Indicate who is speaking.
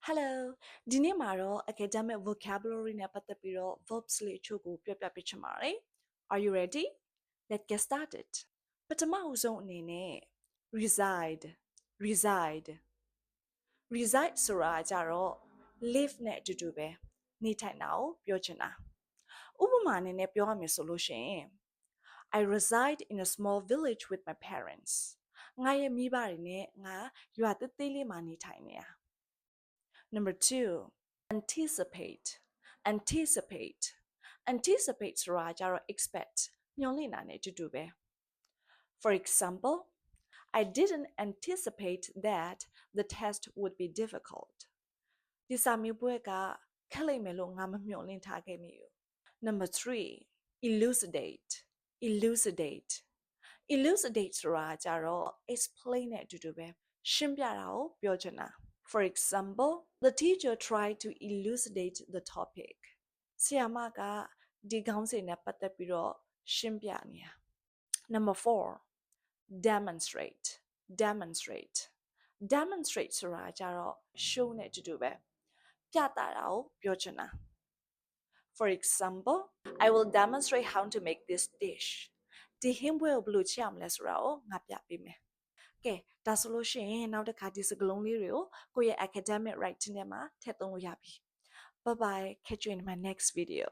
Speaker 1: Hello ဒီနေ့မှာတော့ academic vocabulary နဲ့ပတ်သက်ပြီးတော့ verbs လေးအချို့ကိုပြောပြပေးချင်ပါတယ် Are you ready? Let's get started ပထမအဆုံးအနေနဲ့ reside reside ဆိုတာကြတော့ live နဲ့အတူတူပဲနေထိုင်တာကိုပြောချင်တာဥပမာအနေနဲ့ပြောရမယ်ဆိုလို့ရှိရင် I reside in a small village with my parents ငါရဲ့မိဘတွေနဲ့ငါရွာသေးသေးလေးမှာနေထိုင်နေတာ Number 2, anticipate. Anticipate. Anticipate ဆိုတာကြတော့ expect မျှော်လင့်တာနဲ့အတူတူပဲ For example, I didn't anticipate that the test would be difficult. ဒီစာမေးပွဲကခက်လိမ့်မယ်လို့ငါမမျှော်လင့်ထားခဲ့မိဘူး Number 3, elucidate. Elucidate. Elucidate ဆိုတာကြတော့ explain နဲ့အတူတူပဲရှင်းပြတာကိုပြောချင်တာ For example, the teacher tried to elucidate the topic. ဆရာမကဒီခေါင်းစဉ်နဲ့ပတ်သက်ပြီးတော့ရှင်းပြနေတာ Number 4, demonstrate. Demonstrate. Demonstrate ဆိုတာကြတော့ show နဲ့အတူတူပဲပြသတာကိုပြောချင်တာ For example, I will demonstrate how to make this dish. ဒီဟင်းပွဲကိုဘယ်လိုချက်ရမလဲဆိုတာကိုငါပြပေးမယ်ကဲဒါဆိုလို့ရှိရင်နောက်တစ်ခါဒီစကားလုံးလေးတွေကိုကိုယ့်ရဲ့ academic writing ထဲမှာထည့်သုံးလို့ရပြီ Bye bye catch you in my next video